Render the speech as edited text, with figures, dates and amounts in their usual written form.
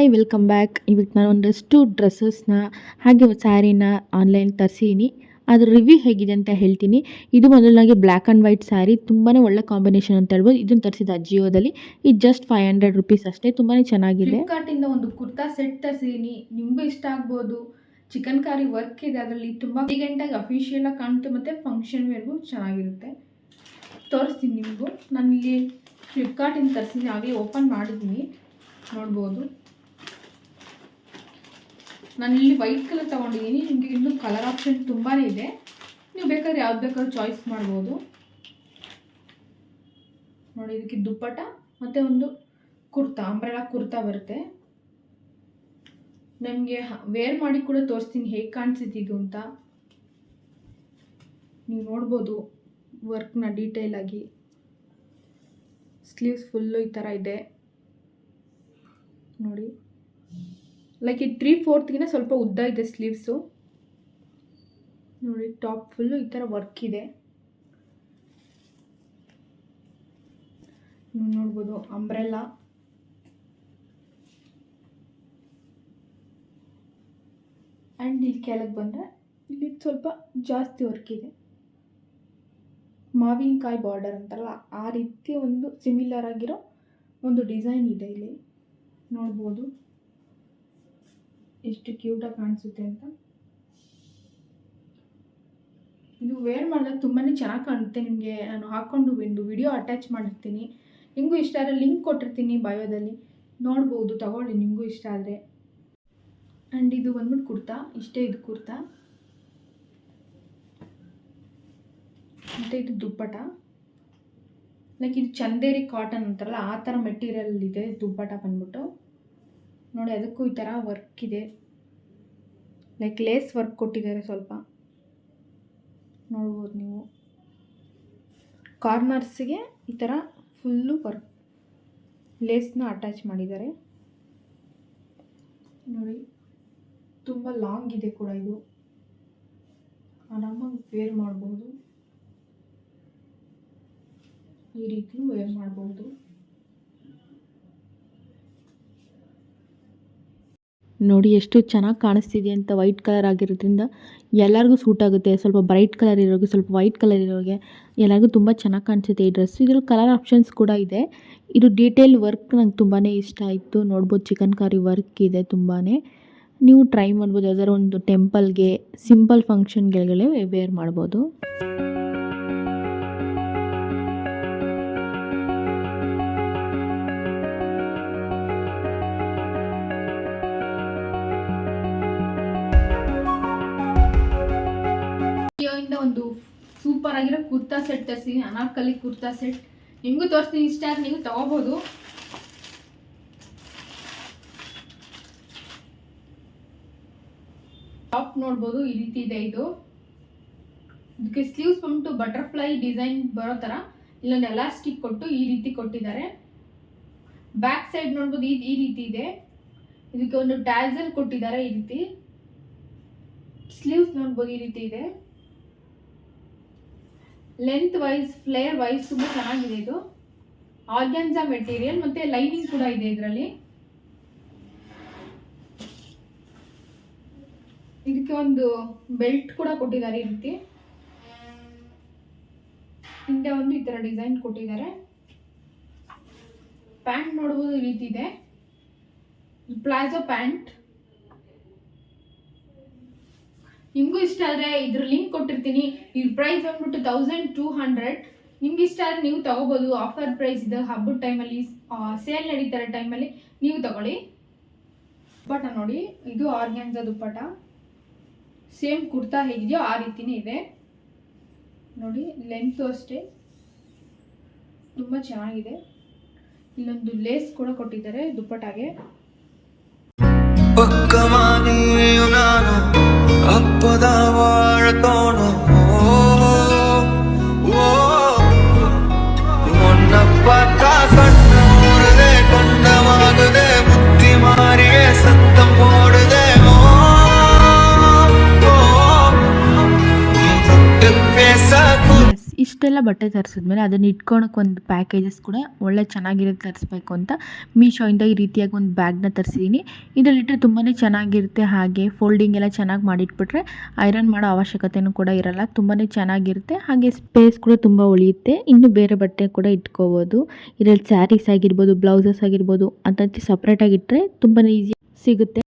Hi welcome back. ಇವತ್ತು ನಾನು ಒಂದಷ್ಟು ಡ್ರೆಸ್ಸಸ್ನ ಹಾಗೆ ಸ್ಯಾರಿನ ಆನ್ಲೈನ್ ತರಿಸೀನಿ. ಅದ್ರ ರಿವ್ಯೂ ಹೇಗಿದೆ ಅಂತ ಹೇಳ್ತೀನಿ. ಇದು ಮೊದಲನಾಗಿ ಬ್ಲ್ಯಾಕ್ ಆ್ಯಂಡ್ ವೈಟ್ ಸ್ಯಾರಿ ತುಂಬಾ ಒಳ್ಳೆ ಕಾಂಬಿನೇಷನ್ ಅಂತ ಹೇಳ್ಬೋದು. ಇದನ್ನು ತರಿಸಿದ ಅಜಿಯೋದಲ್ಲಿ. ಇದು ಜಸ್ಟ್ 500 ರುಪೀಸ್ ಅಷ್ಟೇ. ತುಂಬಾ ಚೆನ್ನಾಗಿದೆ. ಫ್ಲಿಪ್ಕಾರ್ಟಿಂದ ಒಂದು ಕುರ್ತಾ ಸೆಟ್ ತರಿಸಿದ್ದೀನಿ. ನಿಮಗೂ ಇಷ್ಟ ಆಗ್ಬೋದು. ಚಿಕನ್ ಕಾರಿ ವರ್ಕ್ ಇದೆ ಅದರಲ್ಲಿ. ತುಂಬ ಎಲಿಗೆಂಟಾಗಿ ಅಫಿಷಿಯಲಾಗಿ ಕಾಣುತ್ತೆ ಮತ್ತು ಫಂಕ್ಷನ್ ವೇರ್ಗೂ ಚೆನ್ನಾಗಿರುತ್ತೆ. ತೋರಿಸ್ತೀನಿ ನಿಮಗೂ. ನಾನು ಇಲ್ಲಿ ಫ್ಲಿಪ್ಕಾರ್ಟಿಂದ ತರಿಸಿದ್ದೀನಿ, ಆಗಲೇ ಓಪನ್ ಮಾಡಿದ್ದೀನಿ, ನೋಡ್ಬೋದು. ನಾನಿಲ್ಲಿ ವೈಟ್ ಕಲರ್ ತೊಗೊಂಡಿದ್ದೀನಿ. ನಿಮಗೆ ಇನ್ನೂ ಕಲರ್ ಆಪ್ಷನ್ ತುಂಬಾ ಇದೆ. ನೀವು ಬೇಕಾದ್ರೆ ಯಾವ್ದು ಬೇಕಾದ್ರೂ ಚಾಯ್ಸ್ ಮಾಡ್ಬೋದು. ನೋಡಿ, ಇದಕ್ಕೆ ದುಪ್ಪಟ ಮತ್ತು ಒಂದು ಕುರ್ತಾ, ಅಂಬ್ರೆಲಾ ಕುರ್ತಾ ಬರುತ್ತೆ. ನಿಮಗೆ ವೇರ್ ಮಾಡಿ ಕೂಡ ತೋರಿಸ್ತೀನಿ ಹೇಗೆ ಕಾಣಿಸುತ್ತಿದ್ದು ಅಂತ. ನೀವು ನೋಡ್ಬೋದು ವರ್ಕ್ನ ಡೀಟೇಲ್ ಆಗಿ. ಸ್ಲೀವ್ಸ್ ಫುಲ್ಲು ಈ ಥರ ಇದೆ ನೋಡಿ. ಲೈಕ್ ಇದು 3/4 ಸ್ವಲ್ಪ ಉದ್ದ ಇದೆ ಸ್ಲೀವ್ಸು ನೋಡಿ. ಟಾಪ್ ಫುಲ್ಲು ಈ ಥರ ವರ್ಕ್ ಇದೆ. ನೀವು ನೋಡ್ಬೋದು ಅಂಬ್ರೆಲ್ಲಾ. ಆ್ಯಂಡ್ ಇಲ್ಲಿ ಕೆಳಗೆ ಬಂದರೆ ಇಲ್ಲಿ ಸ್ವಲ್ಪ ಜಾಸ್ತಿ ವರ್ಕ್ ಇದೆ. ಮಾವಿನಕಾಯಿ ಬಾರ್ಡರ್ ಅಂತಾರಲ್ಲ ಆ ರೀತಿ ಒಂದು ಸಿಮಿಲರ್ ಆಗಿರೋ ಒಂದು ಡಿಸೈನ್ ಇದೆ ಇಲ್ಲಿ, ನೋಡ್ಬೋದು ಎಷ್ಟು ಕ್ಯೂಟಾಗಿ ಕಾಣಿಸುತ್ತೆ ಅಂತ. ಇದು ವೇರ್ ಮಾಡಿದಾಗ ತುಂಬಾ ಚೆನ್ನಾಗಿ ಕಾಣುತ್ತೆ. ನಿಮಗೆ ನಾನು ಹಾಕ್ಕೊಂಡು ಒಂದು ವಿಡಿಯೋ ಅಟ್ಯಾಚ್ ಮಾಡಿರ್ತೀನಿ. ನಿಮಗೂ ಇಷ್ಟ ಆದರೆ ಲಿಂಕ್ ಕೊಟ್ಟಿರ್ತೀನಿ ಬಯೋದಲ್ಲಿ, ನೋಡ್ಬೋದು, ತಗೊಳ್ಳಿ ನಿಮಗೂ ಇಷ್ಟ ಆದರೆ. ಆ್ಯಂಡ್ ಇದು ಬಂದ್ಬಿಟ್ಟು ಕುರ್ತಾ, ಇಷ್ಟೇ ಇದು ಕುರ್ತಾ. ಮತ್ತು ಇದು ದುಪ್ಪಟ. ಲೈಕ್ ಇದು ಚಂದೇರಿ ಕಾಟನ್ ಅಂತಾರಲ್ಲ ಆ ಥರ ಮೆಟೀರಿಯಲ್ ಇದೆ ದುಪ್ಪಟ ಬಂದ್ಬಿಟ್ಟು ನೋಡಿ. ಅದಕ್ಕೂ ಈ ಥರ ವರ್ಕ್ ಇದೆ, ಲೈಕ್ ಲೇಸ್ ವರ್ಕ್ ಕೊಟ್ಟಿದ್ದಾರೆ ಸ್ವಲ್ಪ, ನೋಡ್ಬೋದು ನೀವು. ಕಾರ್ನರ್ಸ್ಗೆ ಈ ಥರ ಫುಲ್ಲು ವರ್ಕ್ ಲೇಸ್ನ ಅಟ್ಯಾಚ್ ಮಾಡಿದ್ದಾರೆ ನೋಡಿ. ತುಂಬ ಲಾಂಗ್ ಇದೆ ಕೂಡ ಇದು, ಆರಾಮಾಗಿ ವೇರ್ ಮಾಡ್ಬೋದು. ಈ ರೀತಿ ವೇರ್ ಮಾಡ್ಬೋದು. ನೋಡಿ ಎಷ್ಟು ಚೆನ್ನಾಗಿ ಕಾಣಿಸ್ತಿದೆ ಅಂತ. ವೈಟ್ ಕಲರ್ ಆಗಿರೋದ್ರಿಂದ ಎಲ್ಲರಿಗೂ ಸೂಟ್ ಆಗುತ್ತೆ. ಸ್ವಲ್ಪ ಬ್ರೈಟ್ ಕಲರ್ ಇರೋರಿಗೆ, ಸ್ವಲ್ಪ ವೈಟ್ ಕಲರ್ ಇರೋರಿಗೆ ಎಲ್ಲರಿಗೂ ತುಂಬ ಚೆನ್ನಾಗಿ ಕಾಣಿಸುತ್ತೆ ಈ ಡ್ರೆಸ್ಸು. ಇದರಲ್ಲಿ ಕಲರ್ ಆಪ್ಷನ್ಸ್ ಕೂಡ ಇದೆ. ಇದು ಡೀಟೇಲ್ ವರ್ಕ್ ನಂಗೆ ತುಂಬಾ ಇಷ್ಟ ಆಯಿತು. ನೋಡ್ಬೋದು ಚಿಕನ್ ಕಾರಿ ವರ್ಕ್ ಇದೆ ತುಂಬಾ. ನೀವು ಟ್ರೈ ಮಾಡ್ಬೋದು. ಯಾವ್ದಾದ್ರು ಒಂದು ಟೆಂಪಲ್ಗೆ, ಸಿಂಪಲ್ ಫಂಕ್ಷನ್ಗಳಿಗೆ ವೇರ್ ಮಾಡ್ಬೋದು. ಒಂದು ಸೂಪರ್ ಆಗಿರೋ ಕುರ್ತಾ ಸೆಟ್ ತರಿಸಿದ್ದೀನಿ, ಅನಾರ್ಕಲಿ ಕುರ್ತಾ ಸೆಟ್. ನಿಮಗೂ ತೋರಿಸ್ತೀನಿ, ಇಷ್ಟ ಆದ್ರೆ ನೀವು ತಗೋಬೋದು. ಟಾಪ್ ನೋಡ್ಬೋದು ಈ ರೀತಿ ಇದೆ. ಇದಕ್ಕೆ ಸ್ಲೀವ್ಸ್ ಬಂದ್ಬಿಟ್ಟು ಬಟರ್ಫ್ಲೈ ಡಿಸೈನ್ ಬರೋ ಥರ ಇಲ್ಲೊಂದು ಎಲಾಸ್ಟಿಕ್ ಕೊಟ್ಟು ಈ ರೀತಿ ಕೊಟ್ಟಿದ್ದಾರೆ. ಬ್ಯಾಕ್ ಸೈಡ್ ನೋಡ್ಬೋದು ಈ ರೀತಿ ಇದೆ. ಇದಕ್ಕೆ ಒಂದು ಟ್ಯಾಸಲ್ ಕೊಟ್ಟಿದ್ದಾರೆ ಈ ರೀತಿ. ಸ್ಲೀವ್ಸ್ ನೋಡ್ಬೋದು ಈ ರೀತಿ ಇದೆ. ಲೆಂತ್ ವೈಸ್, ಫ್ಲೇರ್ ವೈಸ್ ತುಂಬ ಚೆನ್ನಾಗಿದೆ. ಇದು ಆರ್ಗ್ಯಾನ್ಸಾ ಮೆಟೀರಿಯಲ್ ಮತ್ತೆ ಲೈನಿಂಗ್ ಕೂಡ ಇದೆ ಇದರಲ್ಲಿ. ಇದಕ್ಕೆ ಒಂದು ಬೆಲ್ಟ್ ಕೂಡ ಕೊಟ್ಟಿದ್ದಾರೆ ಈ ರೀತಿ. ಹಿಂದೆ ಒಂದು ಈ ತರ ಡಿಸೈನ್ ಕೊಟ್ಟಿದ್ದಾರೆ. ಪ್ಯಾಂಟ್ ನೋಡಬಹುದು ಈ ರೀತಿ ಇದೆ, ಪ್ಲಾಜೋ ಪ್ಯಾಂಟ್. ನಿಮಗೂ ಇಷ್ಟ ಆದರೆ ಇದ್ರ ಲಿಂಕ್ ಕೊಟ್ಟಿರ್ತೀನಿ. ಇದ್ರ ಪ್ರೈಸ್ ಬಂದ್ಬಿಟ್ಟು 1200. ನಿಮ್ಗೆ ಇಷ್ಟ ಆದರೆ ನೀವು ತಗೋಬೋದು. ಆಫರ್ ಪ್ರೈಸ್ ಇದೆ. ಹಬ್ಬದ ಟೈಮಲ್ಲಿ, ಸೇಲ್ ನಡೀತಾರೆ ಟೈಮಲ್ಲಿ ನೀವು ತಗೊಳ್ಳಿ. ದುಪ್ಪಟ ನೋಡಿ, ಇದು ಆರ್ಗ್ಯಾನ್ಸಾ ದುಪ್ಪಟ. ಸೇಮ್ ಕುರ್ತಾ ಹೇಗಿದೆಯೋ ಆ ರೀತಿನೇ ಇದೆ ನೋಡಿ. ಲೆಂತ್ ಅಷ್ಟೇ ತುಂಬ ಚೆನ್ನಾಗಿದೆ. ಇಲ್ಲೊಂದು ಲೇಸ್ ಕೂಡ ಕೊಟ್ಟಿದ್ದಾರೆ ದುಪ್ಪಟಾಗೆ. அப்பதா வாழத்தோணும் உன்னை பார்த்தா கண்ணு ஊறுதே, கொண்டமாகுதே, புத்தி மாறியே சத்தம் போடுதே. பேச ಇಷ್ಟೆಲ್ಲ ಬಟ್ಟೆ ತರಿಸಿದ್ಮೇಲೆ ಅದನ್ನು ಇಟ್ಕೊಳಕ್ಕೆ ಒಂದು ಪ್ಯಾಕೇಜಸ್ ಕೂಡ ಒಳ್ಳೆ ಚೆನ್ನಾಗಿರೋದು ತರಿಸ್ಬೇಕು ಅಂತ ಮೀಶೋಯಿಂದ ಈ ರೀತಿಯಾಗಿ ಒಂದು ಬ್ಯಾಗ್ನ ತರಿಸಿದ್ದೀನಿ. ಇದರಲ್ಲಿಟ್ಟರೆ ತುಂಬಾ ಚೆನ್ನಾಗಿರುತ್ತೆ. ಹಾಗೆ ಫೋಲ್ಡಿಂಗ್ ಎಲ್ಲ ಚೆನ್ನಾಗಿ ಮಾಡಿಟ್ಬಿಟ್ರೆ ಐರನ್ ಮಾಡೋ ಅವಶ್ಯಕತೆಯೂ ಕೂಡ ಇರಲ್ಲ. ತುಂಬಾ ಚೆನ್ನಾಗಿರುತ್ತೆ. ಹಾಗೆ ಸ್ಪೇಸ್ ಕೂಡ ತುಂಬ ಉಳಿಯುತ್ತೆ. ಇನ್ನು ಬೇರೆ ಬಟ್ಟೆ ಕೂಡ ಇಟ್ಕೋಬೋದು. ಇದರಲ್ಲಿ ಸ್ಯಾರೀಸ್ ಆಗಿರ್ಬೋದು, ಬ್ಲೌಸಸ್ ಆಗಿರ್ಬೋದು ಅಂತಂತ ಸಪ್ರೇಟಾಗಿ ಇಟ್ಟರೆ ತುಂಬಾ ಈಸಿ ಸಿಗುತ್ತೆ.